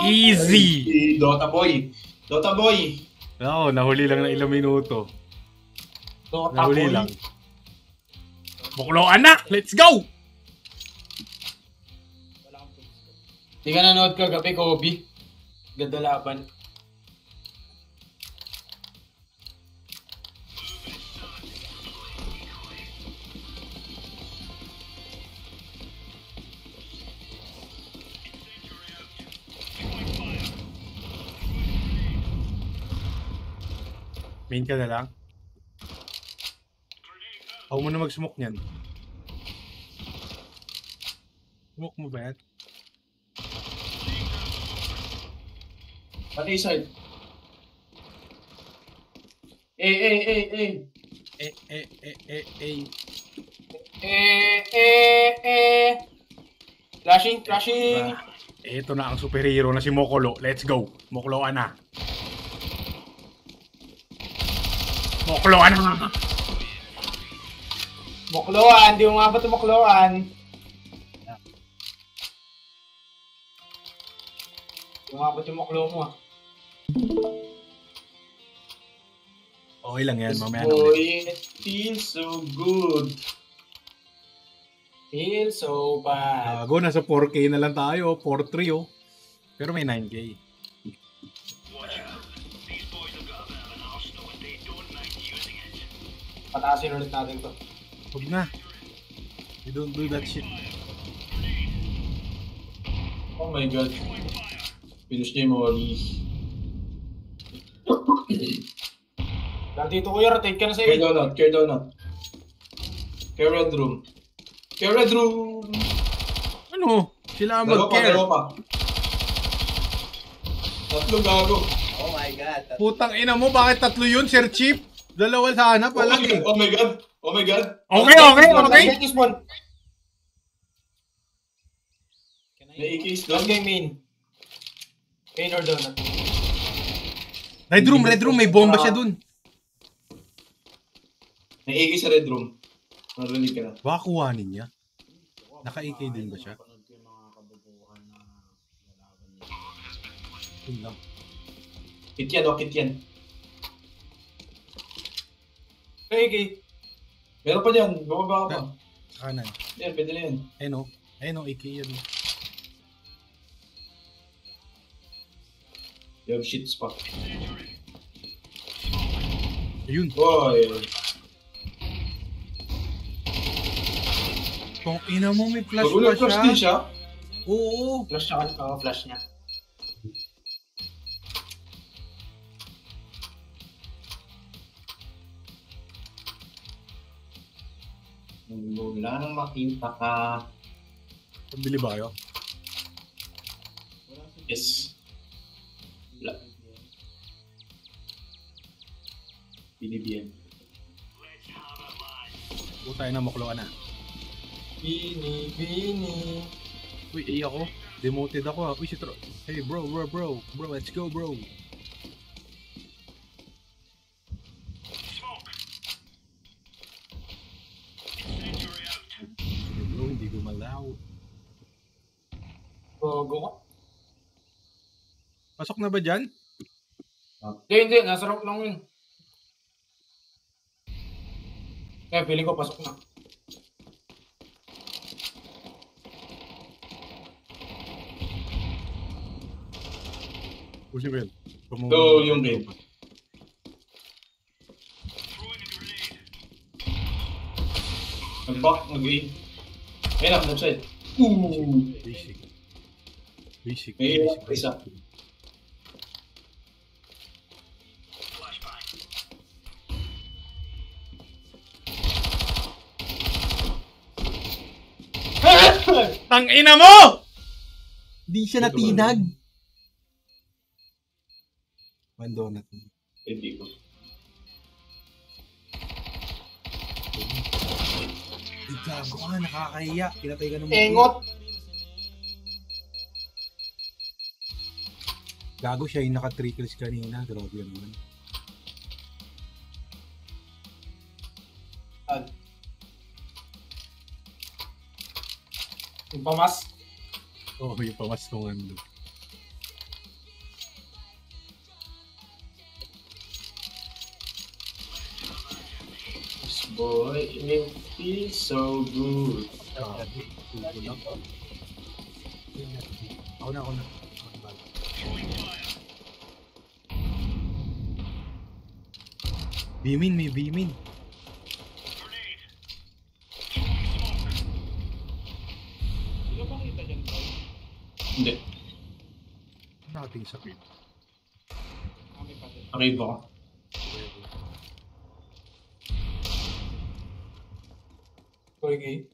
Easy! Dota boy. Dota boy. Oo, nahuli lang na ilang minuto. Dota Nahuli boy. lang. Bukloan na! Let's go! Di ka nanood kagabi, Kobe. Ganda laban. Main ka na lang. Ako mo na mag-smoke niyan. Smoke mo ba yan? Pati side. Flashing. Ito na ang superhero na si Mokolo. Let's go. Mokloan na. Mokloan na. Mokloan, di mo nga ba ito Mokloan? Di mo nga ba ito Moklo mo ah? Okay lang yan, mamaya na Boy, ulit. it feels so good. Feel so bad. Gago, nasa 4K na lang tayo. 4-3 oh. Pero may 9K. Pataasin ulit natin to. Huwag na. You don't do that shit. Oh my god. Finish niya yung Molly. Nandito kuya, rotate ka na sa Care iyo. donut, care donut. Care red room. Care red room! Ano? Sila ang Dalawa pa, mag-care. dalawa pa. Tatlo gago. Oh my god. Putang ina mo, bakit tatlo yun, Sir Chief? Dalawa sana pala eh. Oh my god, oh my god. Okay. Kiss one. May ikis Last doon. game main. Main or donut? Red room, may bomba siya dun. May ikis sa red room. Narinig ka na. Baka kuhanin niya. Naka-AK din ba siya? Yun lang. Kit yan, kit yan. Okay. Meron pa dyan, baba pa. Sa kanan. Yan, pwede na yan. Ayun o, AK yan. You have shit spot. Ayun. Boy. Kung ina mo, may flash Magulo, pa flash siya. din siya. Oo. Flash siya. Flash niya. Wala nang makita ka. Pambili ba kayo? Yes. Wala. Binibiyan. Tayo na makloan na. Bini. Uy, ako. Demoted ako ah. Uy, si Tro. Hey bro, let's go bro. Bro, hindi gumalaw. Gogo ka? Pasok na ba dyan? Hindi. Nasa rock lang yun. Kaya feeling ko pasok na. Pusi Bell. Go, yung game. Nag-back, nag-game. Ayun na, left side. Basic. May isa. Tang ina mo! Di siya natinag. One donut. Hindi ko. Gago ka, nakakahiya. Pinatay ka ng Engot! Gago siya yung naka-3 kills kanina. Grabe yan naman. Yung pamas. Oo, yung pamas kong ano. Boy, it feels so good. Tulgo lang. Ako na. Bimin, may bimin. Hindi. Nakating sa pin. Okay ba? Okay.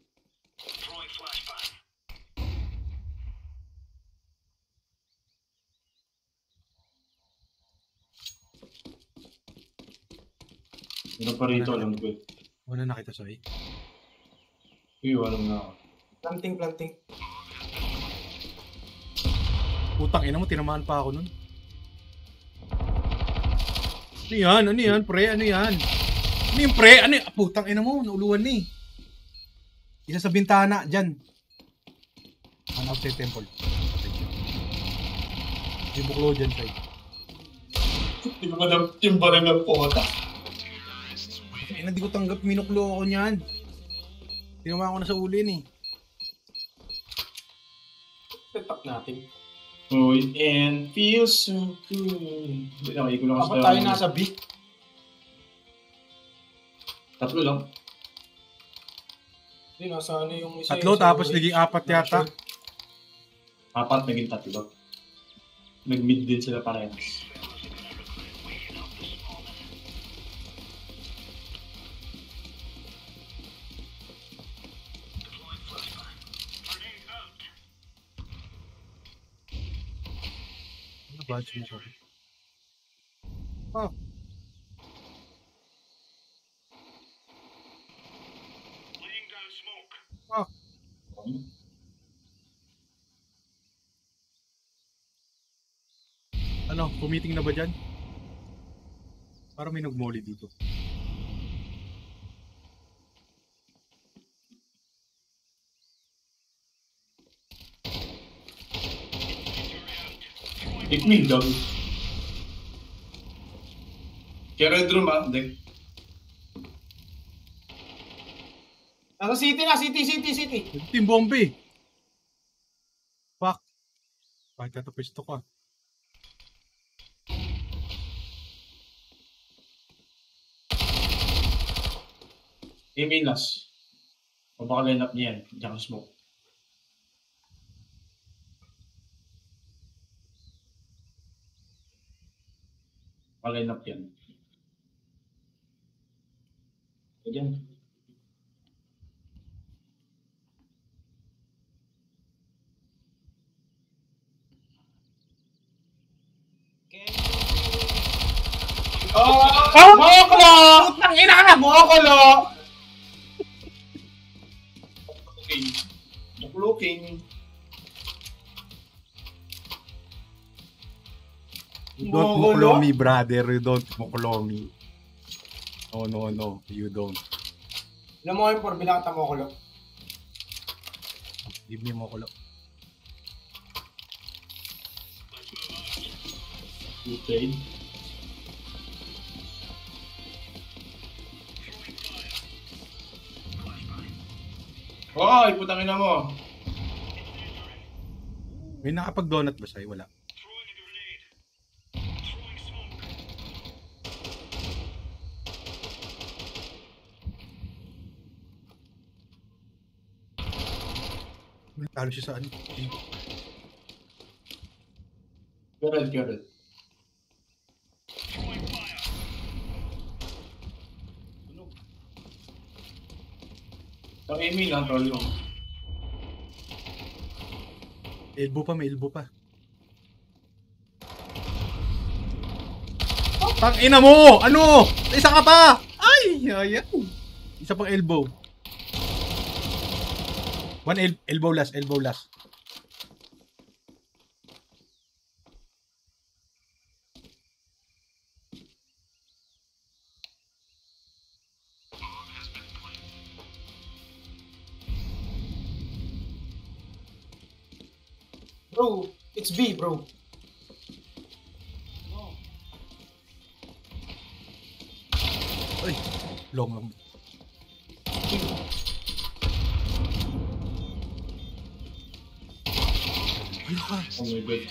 Ano pa rito, alam ko. Wala nakita sa'yo. Alam na ako. Planting. Putang ina mo, tinamaan pa ako nun. Ano yan, pre? Ano yan? Ano yung pre? Ano yan? Putang ina mo, nauluan ni. Isa sa bintana, dyan. Man outside temple. Yung buklo dyan, side. Hindi ko madam yung barang ng pota. Hindi ko tanggap, minuklo ako niyan. Tinamaan ko na sa uli ni. Setup natin. Oh, and feels so good. Okay, ko lang Dapat tayo nasa B. Tatlo lang. Hindi, nasa ano yung isa. Tatlo, tapos naging apat yata. Apat, naging tatlo. Nag-mid din sila parehas. Badge mo ko. Ah. Ah. Ano, pumiting na ba dyan? Parang may nagmoli dito. Pick me, dog. Kaya red room ba? Hindi. Nasa city na, city. Team Bombay! Fuck! Bakit ito pwesto ka? Emilas. O baka line up niya yan. Diyan ka smoke. Baka line up yan. Ayan. Moklo! Putang ina! Moklo! Okay. Looking. You don't muklo me, brother. You don't muklo me. No. You don't. Alam mo yung bilang kita Moklo. Give me muklo. Okay. Hoy, putangin na mo. May nakapag-donut ba sa'yo? Wala. Talo siya sa ano? Correct. Ang Amy lang, troll mo. May elbow pa. Tang ina mo! Ano? Isa ka pa! Ay! Ayan. Isa pang elbow. One elbow last. Bro, it's B, bro. Ay! Long. Pinaka. Oh my god.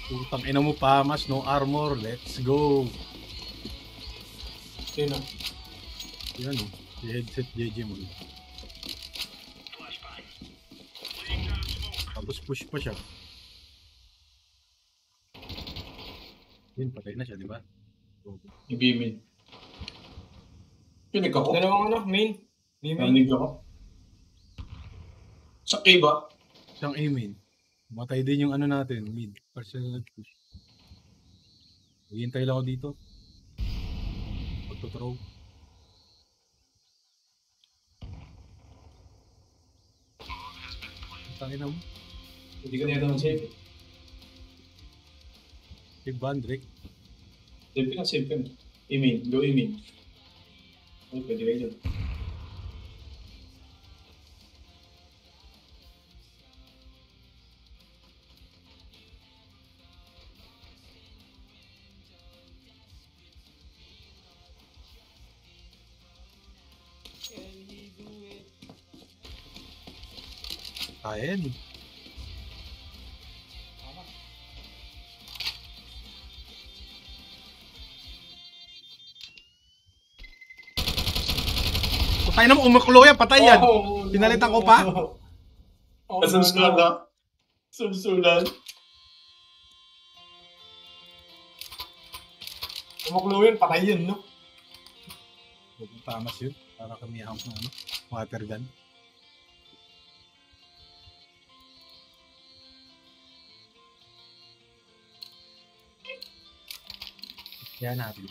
Putang ina mo pa, mas no armor. Let's go. Sino? Yan o. Si headset JJ mo. Tapos push pa siya. Yun, patay na siya, di ba? Ibimin. Pinig ako. Dalawang ano, main. Main. Pinig ako. Sa cave ba? Siyang A-main. Matay din yung ano natin, mid. Personal push. Hihintay lang ako dito. Magtutrow. Tangin na mo. Hindi ko nito mag-save. Si Van Drake. Save ka, save ka. Imin, go imin. Ay, pwede kayo dyan. Kaya yan eh. Patay na mo, umukulo yan, patay yan. Pinalitan ko pa. Kasamsulan na. Samsulan. Umukulo yun, patay yun, no? Tamas yun, para kami ang ano, water gun. Yan natin.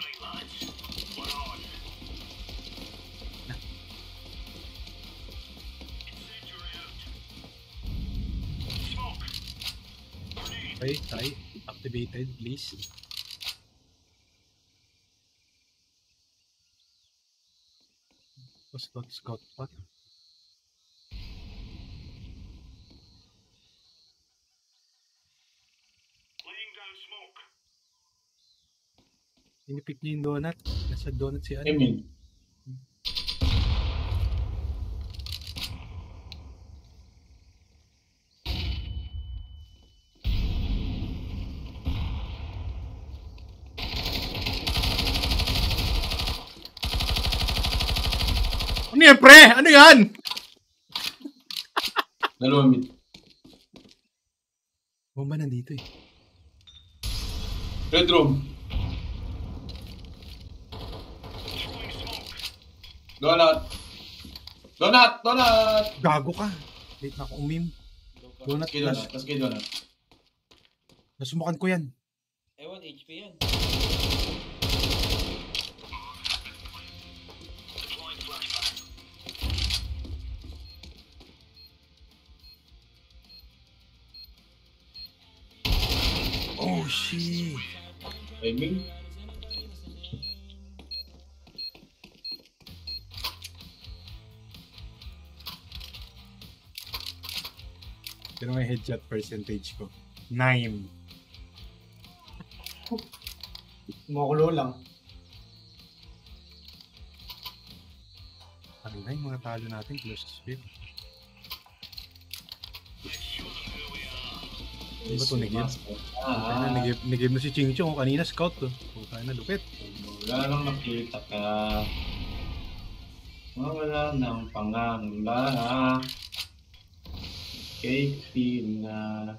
Okay, try. Activated, please. Scout pa. Inipik niya yung donut. Nasa donut si ano. Imin. Ano yan, pre? Ano yan? Dalawang mid. Bomba nandito eh. Red room. Donut. Donut! Donut! Gago ka. Late na ako umim. Donut Kay flash. donut. Tapos kay donut. Nasubukan ko yan. Ewan, HP yan. Oh shit. Timing. Pero may headshot percentage ko. 9. Umukulo lang. Ano na yung mga talo natin? Close to speed. Ano ba ito? Nag-game? Nag-game na si Ching Chong. Kanina scout to. Puta na lupit. Wala nang nakita ka. Wala nang pangangamba. Cake na.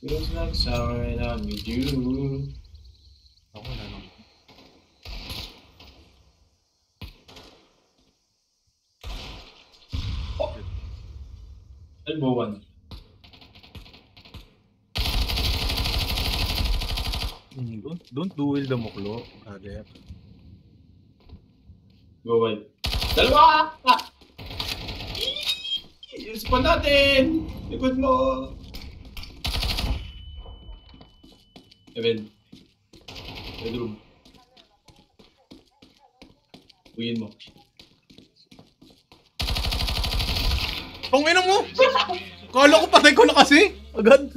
Feels like sour and I'm with you. Ako na lang. Elbow 1. Don't duel the muklo. Kader. Go wide. Dalawa! Ah! I-spawn natin! Likod mo! Evan. Bedroom. Uyin mo. Tong ina mo! Kala ko patay ko na kasi. Agad.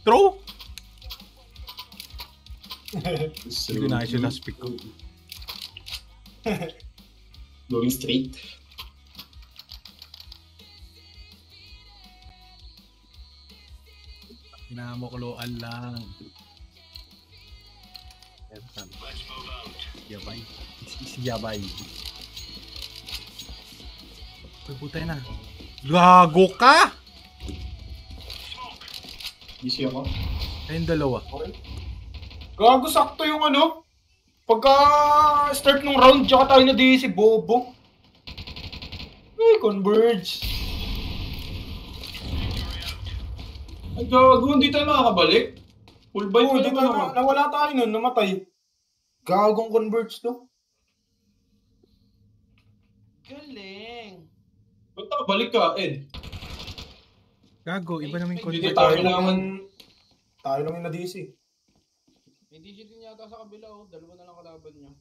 Throw? Hindi na siya last pick ko. Going straight. Pinamukuluan lang. Yabay. Yabay. Uy, putay na. Gago ka! Easy ako. Ayun dalawa. Gago, sakto yung ano. Pagka start ng round, tsaka tayo na di si Bobo. Ay, converge. Ay, gago, hindi tayo makakabalik. Full bite Oo, pa di naman tayo ako. nawala tayo nun, namatay. Gagong converge to. Galing. Ba't nakabalik ka, Ed? Gago, iba naman yung Hindi convert. tayo naman. Tayo lang yung na-DC. May DJ din yata sa kabila oh. Dalawa na lang kalaban niya.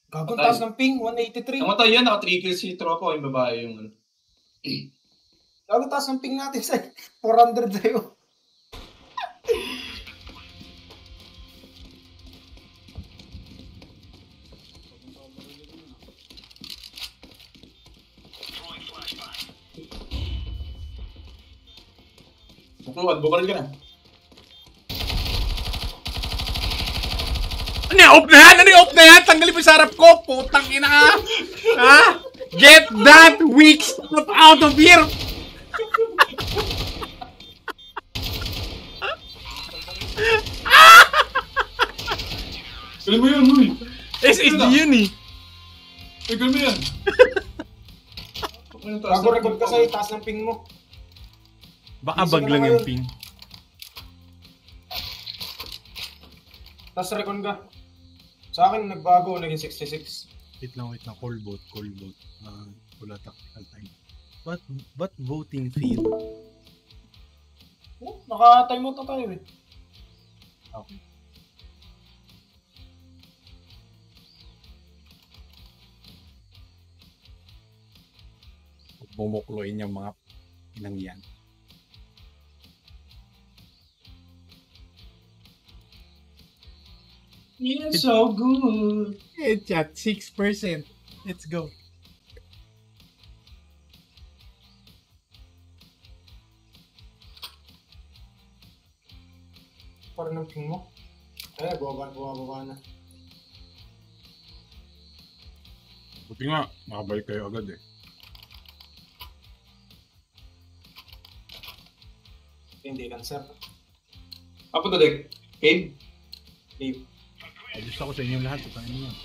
Gagong Patay. taas ng ping, 183. Namatay yan, naka-3 kills si Tropa, yung babae yung ano. Gagong taas ng ping natin sa 400 sa'yo. Bukluan, bukaril ka na. Ano yung off na yan? Ano yung off na yan? Tanggalin mo yung sarap ko. Putang ina ka. Ha? Get that weak stuff out of here. Galing mo yun, uy! SSD yun eh. Uy, galing mo yan! Gago record ka sa'yo, taas ng ping mo. Baka Easy bag ka lang na yung ngayon. ping. Taas recon ka. Sa akin, nagbago, naging 66. Wait lang. Call vote. Wala tactical time. But voting field? Oh, naka-time out na tayo eh. Okay. Bumukloin yung mga inang yan. It's so good! It's at 6%. Let's go. Parang ng ping mo. Eh, bumababa na. Buti nga, makabalik kayo agad eh. Hindi cancer. Apa to, Dek? Cave? Leave. Ayos ako sa inyong lahat. Putang ina yan.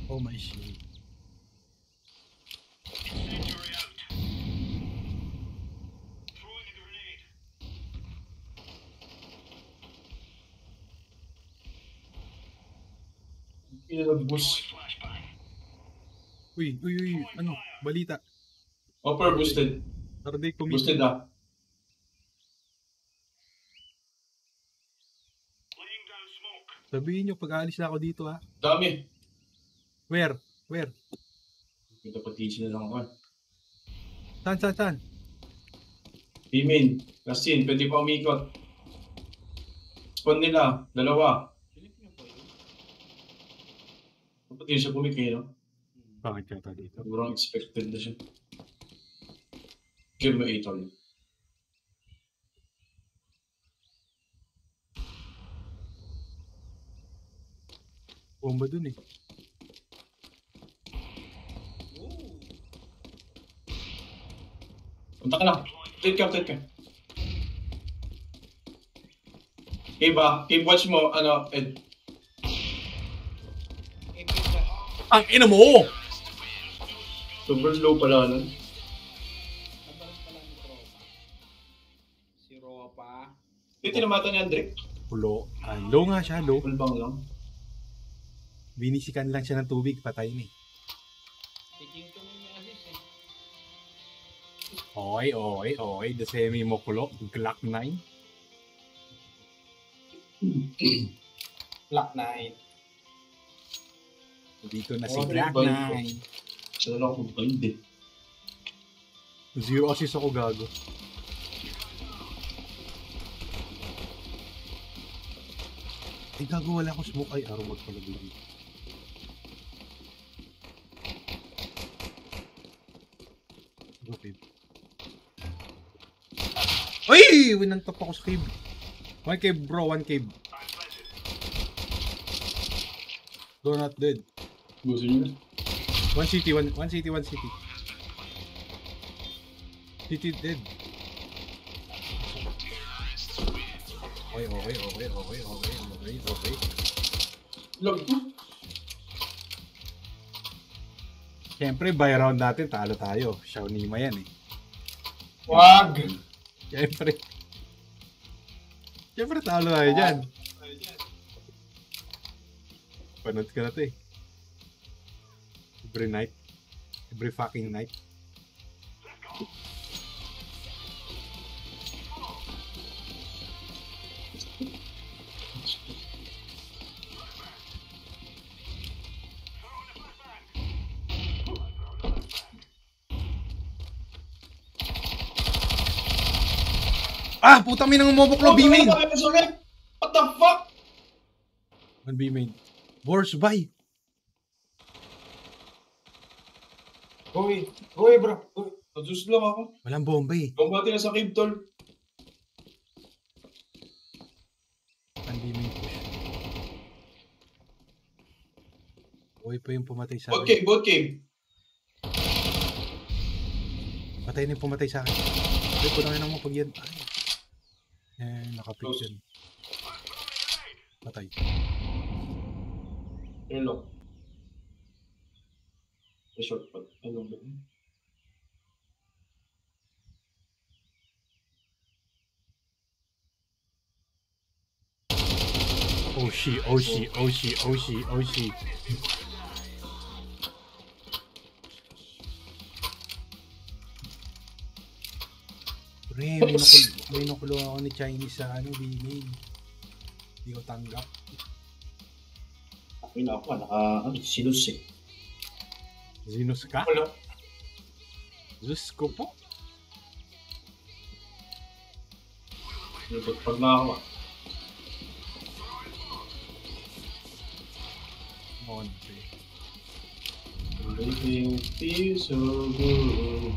Oh my shit. Boost. Uy, ano? Balita. Upper boosted. Tarday kumita. Boosted ah. Sabihin nyo pag aalis na ako dito ha. Dami. Where? Ito pa teach na lang ako. Saan? Imin. Last scene. Pwede pa umikot. Spawn nila. Dalawa. Dapat din siya pumikay, no? Bakit yata dito? Sigurang expected na siya. Give me 8 all. Bomba dun eh. Punta ka lang. Take ka. Keep watch mo, ano, Ed. Ang ina mo! Super low pala, ano? Nabalas pala ni Tropa. Si Ropa. Hindi tinamata ni Andre. Low. Low nga siya, low. Full bang lang. Binisikan lang siya ng tubig, patay na eh. Si King Kong yung may assist eh. Okay. The semi mo kulo. Glock 9. Black Knight. Dito na si Oh, Glock bye. 9. Siya na lang kung ba hindi. 0 assist ako gago. Ay gago, wala akong smoke. Ay, araw magpalagay dito. Go, babe. Uy! Winantap ako sa cave. 1 cave bro, 1 cave. Donut dead. Gusto niyo na? 1 city, 1 city, 1 city. City dead. Okay. Lag to. Siyempre, by round natin, talo tayo. Shawnima yan eh. Wag! Siyempre, talo tayo dyan. Panood ka na to eh. Every night. Every fucking night. Ah! Putang minang umoboklo, B-main! What the fuck? One B-main. Boars, bye! Goy, bro. Goy. Nadus lang ako. Walang bomba eh. Kumbati na sa cave, tol. One B-main push. Uy pa yung pumatay sa Both akin. cave, both cave. Patay na yung pumatay sa akin. Uy, punangin mo pag yan. Ay. Nakapick Close. yan. Patay. Yun lang. Sa short pad. Ano ba? Oh shit. Pre, may nakulo ako ni Chinese sa ano, B-main. Hindi ko tanggap. Ako na ako, sinus eh. Zinus ka? Wala. Zeus ko po? Pag na ako. Monte. Everything feels so good.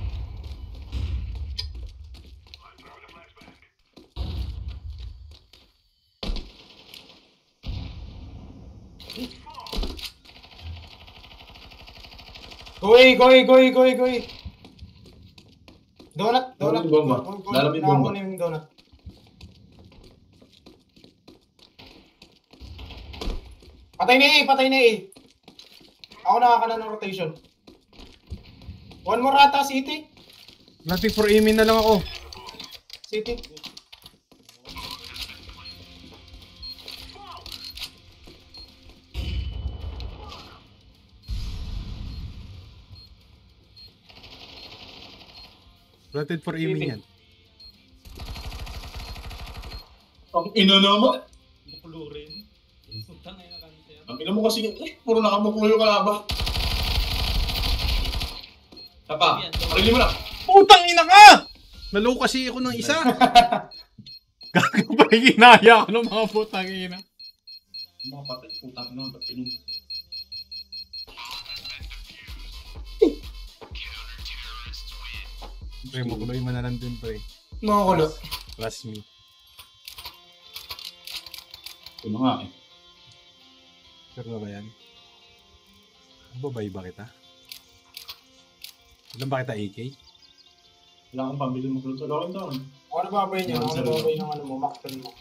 Goy. Donut. Lalamig bomba. Lalamig bomba. Nakakuha na yung donut. Patay na eh. Ako nakakana ng rotation. One more ata, City. Nothing for aiming na lang ako. City. Planted for aiming yan. Ang ina naman. Buklo rin. Sultan na yun na kami sa'yo. Ang ina mo kasi, puro nakamukulo yung kalaba. Tapa, parili mo na. Putang ina ka! Nalow kasi ako ng isa. Gago pa ginaya ako ng mga putang ina. Mga patay, putang ina, ba't pinong? Pre, makuloy man na lang dun, pre. Nakakulo. Trust me. Ito nga eh. Sure na ba yan? Babay ba kita? Ilan ba kita AK? Wala kang pambili mo kulo sa lawin doon. Ako na babay niya. Ako na babay ng ano mo, Macton mo.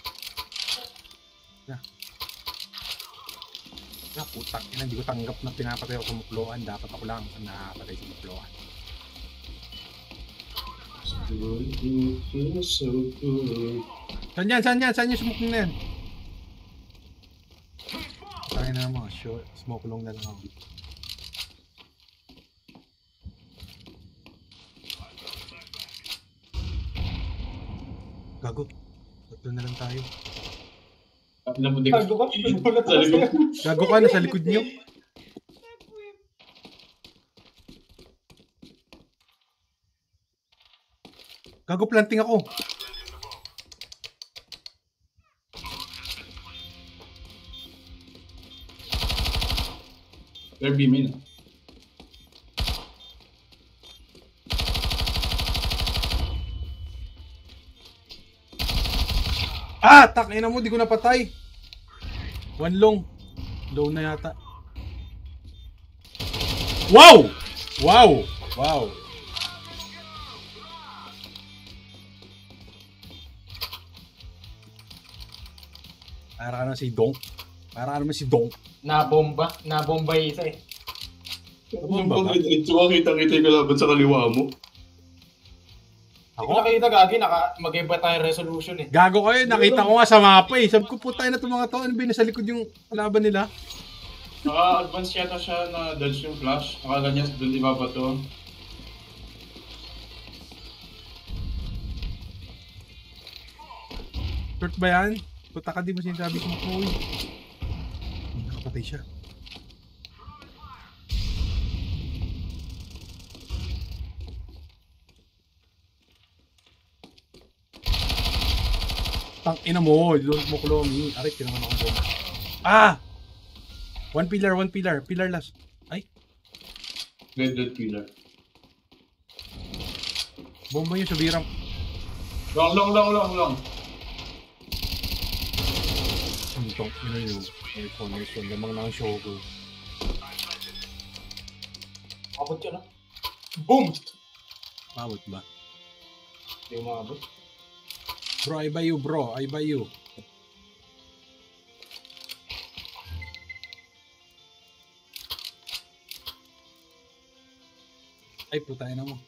Putang ina, hindi ko tanggap na pinapatay ako sa mukloan. Dapat ako lang ang nakapatay sa mukloan. Saan yan? Saan yung smoke na yan? Tayo na naman, sure. Smoke long na lang ako. Gago. Tatlo na lang tayo. Gago ka? Nagulat ako sa'yo. Gago ka, nasa likod niyo. Gago, planting ako. They're beaming. Takina mo, di ko napatay. One long. Low na yata. Wow! Wow! Wow! Para ka naman si Donk. Para ka naman si Donk. Nabomba yung isa eh. Yung pag-diretso ka, kita-kita yung kalaban sa kaliwa mo. Hindi ko nakita gagi, mag-iba tayo resolution eh. Gago kayo, nakita ko nga sa mapa eh. Sabi ko, putay na itong mga tao. Ano ba yun? Nasa likod yung kalaban nila? Naka-advance yata siya na dodge yung flash. Nakaganyan doon ibabato. Short ba yan? Puta ka, di mo sinasabi ko mo. Nakapatay siya. Tang ina mo, don't mo klomi. Aray, tinaman akong bomba. One pillar. Pillar last. Ay, Dead pillar. bomba yun sa biram. Long. Tang ina yun. Ay, connection. Lamang na ang show ko. Abot yun ah. Boom! Pawat ba? Hindi umabot. Bro, I buy you. Ay, putay na mo.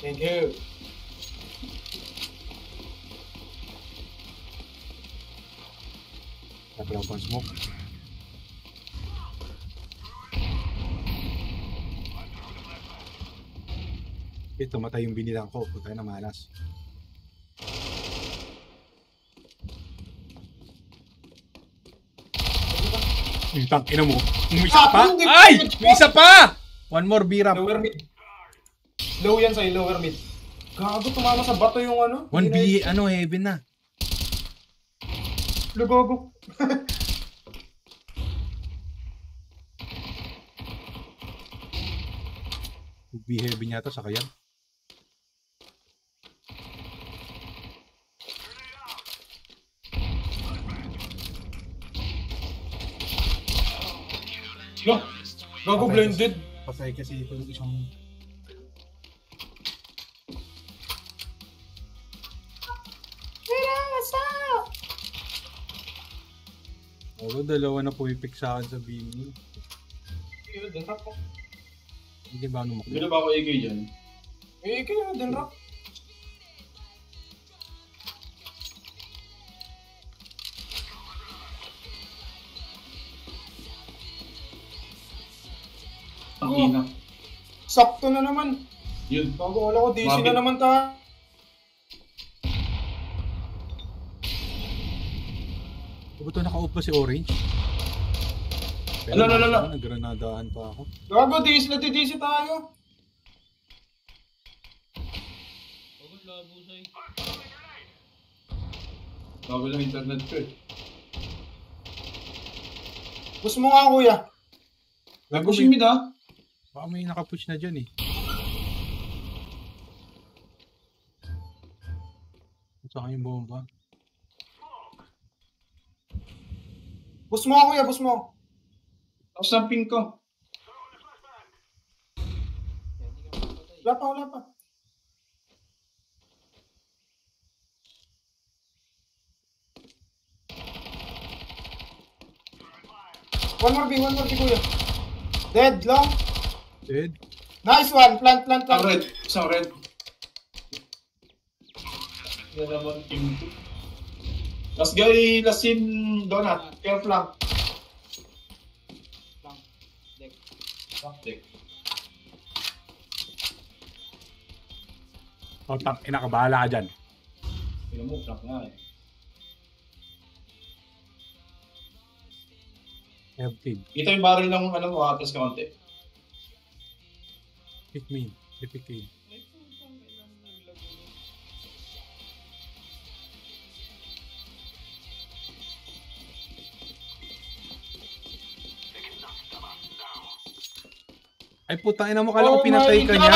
Thank you. Tapos ako pang smoke. Ito, matay yung binilang ko. Putay na malas. Yung tangina mo. Isa pa? Ay! May isa pa! One more biram. Lower mid. Low yan sa'yo, lower mid. Gago, tumama sa bato yung ano. One B, heaven na. Lugogo. B heaven yata sa kayan. Gago, blinded. Patay kasi ito yung isang... Oo, dalawa na pumipik sa akin sa bini. Yun, din rap po. Hindi ba ano Hindi na ba ako AK dyan? Eh, kayo, din rap. Ang ina. Sakto na naman. Yun. Gago, wala ko, DC Mabit. na naman ta. Ano ba ito naka-off ba si Orange? Ala. Nagranadahan pa ako. Gago, DC na DC tayo. Huwag ang labo sa'yo. Bago lang internet ko eh. Gusto mo nga, kuya. Gago, Pushing mid ah. baka may nakapush na dyan eh. Saan yung bomba? Gusto mo nga, kuya, gusto mo. Tapos ang ping ko. Wala pa. One more B, kuya. Dead, long. Dead. Nice one. Plant. Isang red. Isang red. Yan naman team 2. Last guy, last in donut. Care flank. Lang. Deck. Flank deck. Oh, tang ina ka, bahala ka dyan. Tingnan mo, flank nga eh. Empty. Kita yung barrel ng ano mo, atas ka konti. Pick me. Pick me. Ay, putang ina mo naglag. Ay putang ina mo, akala ko pinatay ka niya.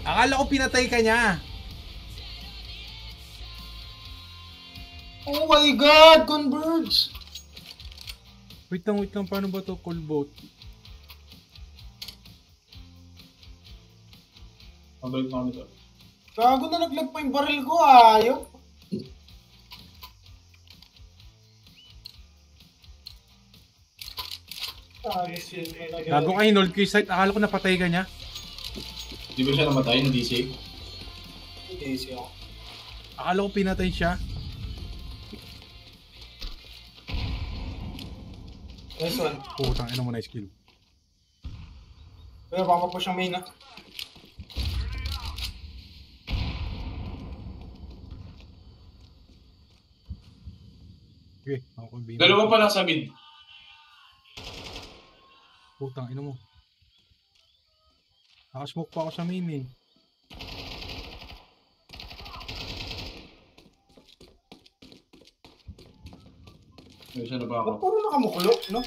Akala ko pinatay ka niya. Oh my God, Converge. Wait lang, paano ba to call boat? Mabalik na kami to. Gago na naglag pa yung baril ko, ayaw. Gago ka, hinold ko yung site. Akala ko napatay ka niya. Di ba siya namatay ng DC? Hindi siya. Akala ko pinatay siya. Nice one. Putang ina mo na skill. Pero baka po siyang main, ha? Okay, ako yung bina. Dalawa pa lang sa mid. Putang ina mo. Nakasmoke pa ako sa main eh. May isa na ba ako? Ba't puro nakamukulo, no?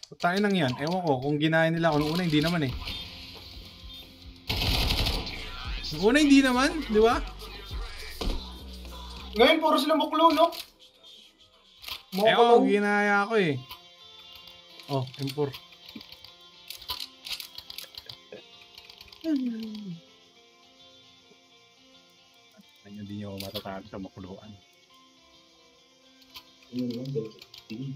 Putang inang yan. Ewan ko kung ginaya nila ako. Nung una hindi naman eh. Nung una hindi naman, di ba? Ngayon, puro sila muklo, no? Ewan, ginaya ako eh. Oh, M4. Kanya di nyo matatalo sa makuluan. Ayun lang, dalawa. Tingin.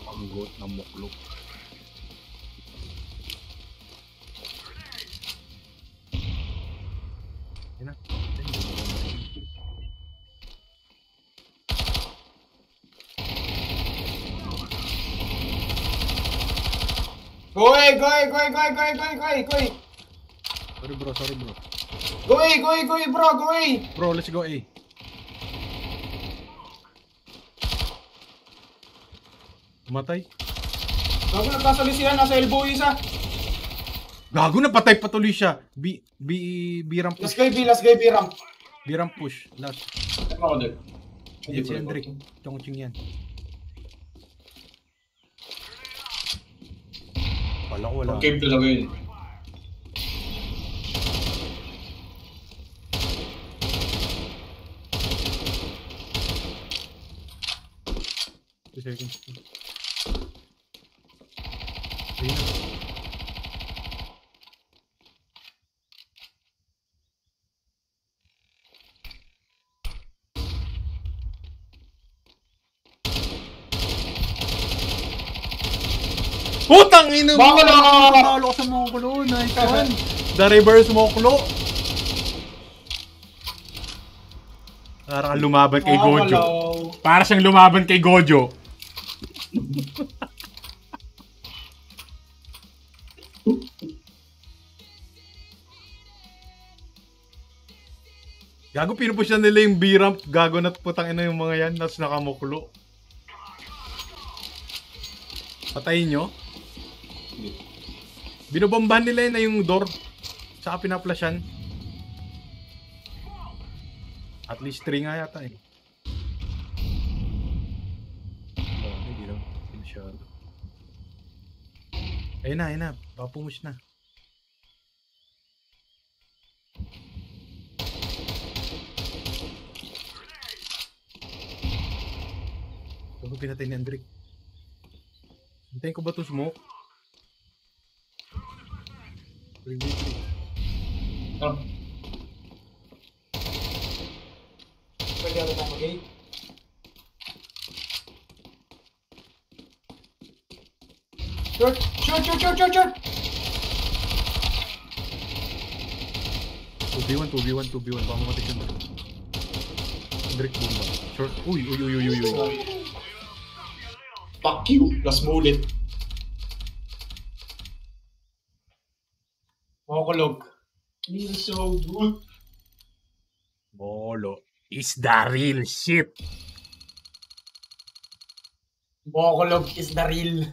Ang got ng muklok. Yan na. Goy! Sorry bro. Goy, bro, goy! Bro, let's go A. Matay. Gago, nagkasali siya, nasa elbow isa. Gago, napatay patuloy siya. B-ramp Last push. guy, B, ramp. B-ramp push. Last. Ano ako din? Yan si Hendrik. Chongqing yan. Wala ko, wala. Mag-cave talaga yun. Two seconds. Ayun na. Putang ina mo! Bakit Natalo ka sa Moklo. Nice one. The reverse Moklo. Para kang lumaban kay Gojo. Para siyang lumaban kay Gojo. Gago, pinupush na nila yung B-ramp. Gago na putang ina yung mga yan. Tapos nakamuklo. Patayin nyo. Binobombahan nila yun na yung door. Saka pinaplasyan. At least 3 nga yata eh. Oh, hindi lang. Masyado. Ayun na. Baka pumush na. Bago pinatay ni Hendrik. Hintayin ko ba ito smoke? 3v3. Ah, pwede ako na mag-gate. Short! Short! Short! Short! Short! Short! 2v1, 2v1, 2v1. Baka mamatik yun. Drake bomba. Short. Uy. Fuck you. Last bullet. Makakulog. He's so good. Bolo is the real shit. Makakulog is the real.